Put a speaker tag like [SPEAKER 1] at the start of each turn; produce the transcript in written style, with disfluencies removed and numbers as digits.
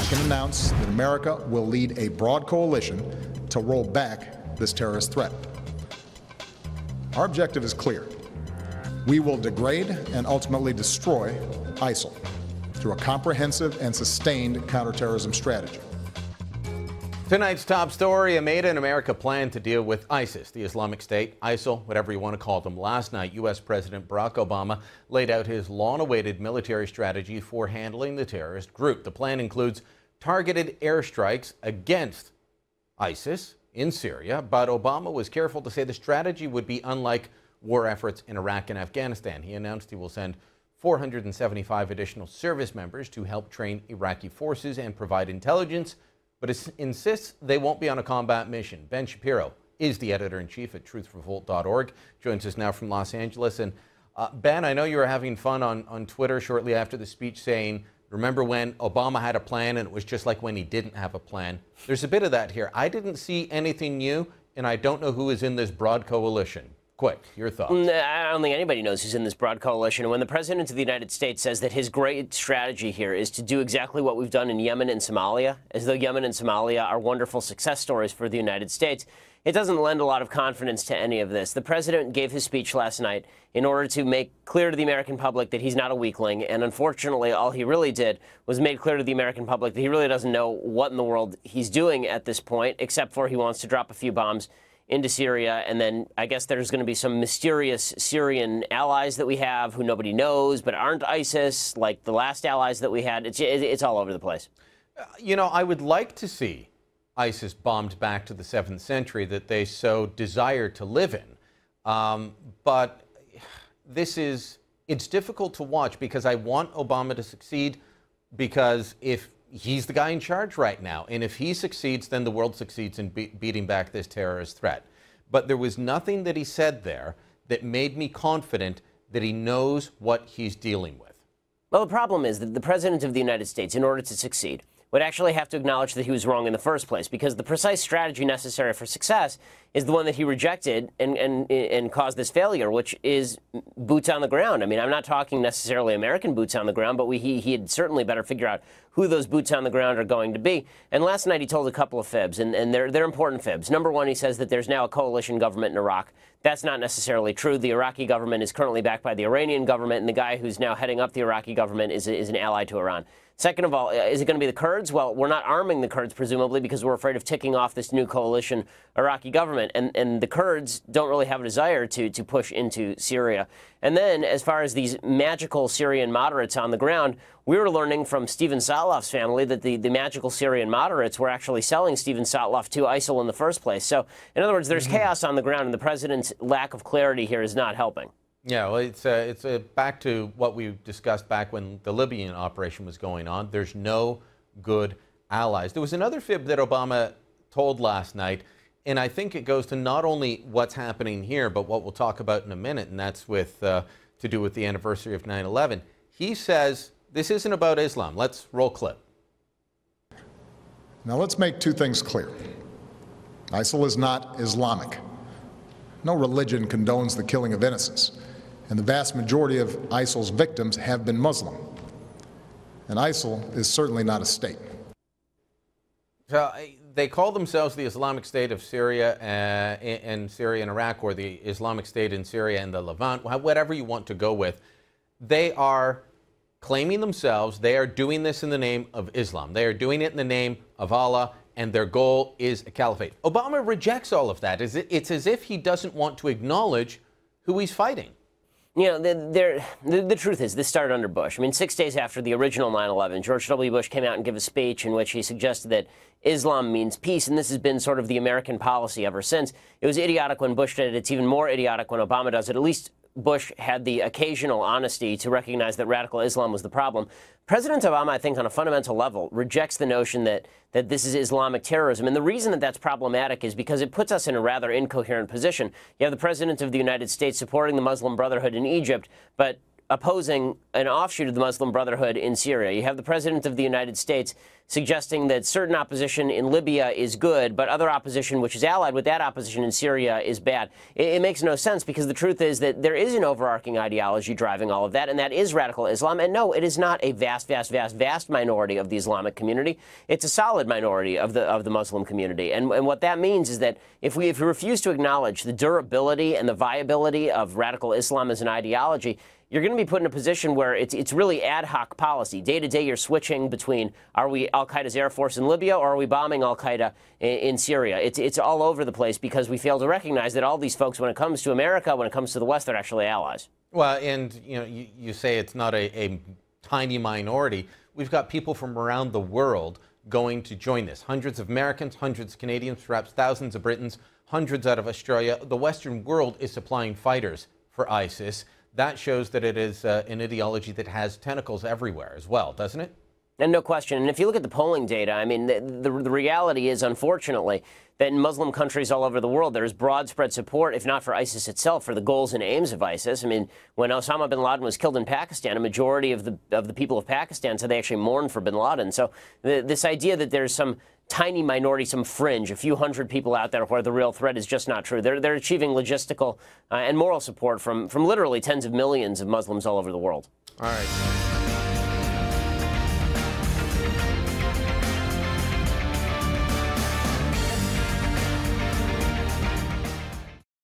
[SPEAKER 1] can announce that America will lead a broad coalition to roll back this terrorist threat. Our objective is clear. We will degrade and ultimately destroy ISIL through a comprehensive and sustained counterterrorism strategy.
[SPEAKER 2] Tonight's top story, a Made in America plan to deal with ISIS, the Islamic State, ISIL, whatever you want to call them. Last night, U.S. President Barack Obama laid out his long-awaited military strategy for handling the terrorist group. The plan includes targeted airstrikes against ISIS in Syria, but Obama was careful to say the strategy would be unlike war efforts in Iraq and Afghanistan. He announced he will send 475 additional service members to help train Iraqi forces and provide intelligence, but insists they won't be on a combat mission. Ben Shapiro is the editor-in-chief at truthrevolt.org, joins us now from Los Angeles. And Ben, I know you were having fun on Twitter shortly after the speech saying, remember when Obama had a plan and it was just like when he didn't have a plan. There's a bit of that here. I didn't see anything new, and I don't know who is in this broad coalition. Quick, your thoughts.
[SPEAKER 3] I don't think anybody knows who's in this broad coalition. And when the President of the United States says that his great strategy here is to do exactly what we've done in Yemen and Somalia, as though Yemen and Somalia are wonderful success stories for the United States, it doesn't lend a lot of confidence to any of this. The President gave his speech last night in order to make clear to the American public that he's not a weakling. And unfortunately, all he really did was made clear to the American public that he really doesn't know what in the world he's doing at this point, except for he wants to drop a few bombs into Syria, and then I guess there's going to be some mysterious Syrian allies that we have who nobody knows but aren't ISIS, like the last allies that we had. It's all over the place.
[SPEAKER 2] You know, I would like to see ISIS bombed back to the 7th century that they so desire to live in. But it's difficult to watch because I want Obama to succeed, because if he's the guy in charge right now, and if he succeeds, then the world succeeds in beating back this terrorist threat. But there was nothing that he said there that made me confident that he knows what he's dealing with.
[SPEAKER 3] Well, the problem is that the President of the United States, in order to succeed, would actually have to acknowledge that he was wrong in the first place, because the precise strategy necessary for success is the one that he rejected and caused this failure, which is boots on the ground. I mean, I'm not talking necessarily American boots on the ground, but he had certainly better figure out who those boots on the ground are going to be. And last night he told a couple of fibs, and they're important fibs. Number one, he says that there's now a coalition government in Iraq. That's not necessarily true. The Iraqi government is currently backed by the Iranian government, and the guy who's now heading up the Iraqi government is an ally to Iran. Second of all, is it going to be the Kurds? Well, we're not arming the Kurds, presumably, because we're afraid of ticking off this new coalition Iraqi government. And the Kurds don't really have a desire to push into Syria. And then, as far as these magical Syrian moderates on the ground, we were learning from Steven Sotloff's family that the magical Syrian moderates were actually selling Steven Sotloff to ISIL in the first place. So, in other words, there's chaos on the ground, and the president's lack of clarity here is not helping.
[SPEAKER 2] Yeah, well, it's back to what we discussed back when the Libyan operation was going on. There's no good allies. There was another fib that Obama told last night, and I think it goes to not only what's happening here, but what we'll talk about in a minute, and that's with to do with the anniversary of 9/11. He says this isn't about Islam. Let's roll clip.
[SPEAKER 1] Now let's make two things clear. ISIL is not Islamic. No religion condones the killing of innocents, and the vast majority of ISIL's victims have been Muslim. And ISIL is certainly not a state.
[SPEAKER 2] So they call themselves the Islamic State of Syria and Syria and Iraq, or the Islamic State in Syria and the Levant, whatever you want to go with. They are claiming themselves, they are doing this in the name of Islam. They are doing it in the name of Allah, and their goal is a caliphate. Obama rejects all of that. It's as if he doesn't want to acknowledge who he's fighting.
[SPEAKER 3] You know, the truth is, this started under Bush. I mean, 6 days after the original 9/11, George W. Bush came out and gave a speech in which he suggested that Islam means peace, and this has been sort of the American policy ever since. It was idiotic when Bush did it. It's even more idiotic when Obama does it. At least Bush had the occasional honesty to recognize that radical Islam was the problem. President Obama, I think, on a fundamental level, rejects the notion that this is Islamic terrorism. And the reason that that's problematic is because it puts us in a rather incoherent position. You have the President of the United States supporting the Muslim Brotherhood in Egypt, but opposing an offshoot of the Muslim Brotherhood in Syria. You have the President of the United States suggesting that certain opposition in Libya is good, but other opposition, which is allied with that opposition in Syria, is bad. It makes no sense, because the truth is that there is an overarching ideology driving all of that, and that is radical Islam. And no, it is not a vast minority of the Islamic community. It's a solid minority of the Muslim community. And what that means is that if we refuse to acknowledge the durability and the viability of radical Islam as an ideology, you're going to be put in a position where it's really ad hoc policy. Day to day, you're switching between, are we al-Qaeda's air force in Libya, or are we bombing al-Qaeda in Syria? It's all over the place, because we fail to recognize that all these folks, when it comes to America, when it comes to the West, they're actually allies.
[SPEAKER 2] Well, and you say it's not a tiny minority. We've got people from around the world going to join this. Hundreds of Americans, hundreds of Canadians, perhaps thousands of Britons, hundreds out of Australia. The Western world is supplying fighters for ISIS. That shows that it is an ideology that has tentacles everywhere as well, doesn't it?
[SPEAKER 3] And no question. And if you look at the polling data, I mean, the reality is, unfortunately, that in Muslim countries all over the world, there is broad spread support, if not for ISIS itself, for the goals and aims of ISIS. I mean, when Osama bin Laden was killed in Pakistan, a majority of the people of Pakistan said they actually mourned for bin Laden. So this idea that there's some tiny minority, some fringe, a few hundred people out there where the real threat is just not true. They're achieving logistical and moral support from literally tens of millions of Muslims all over the world.
[SPEAKER 2] All right.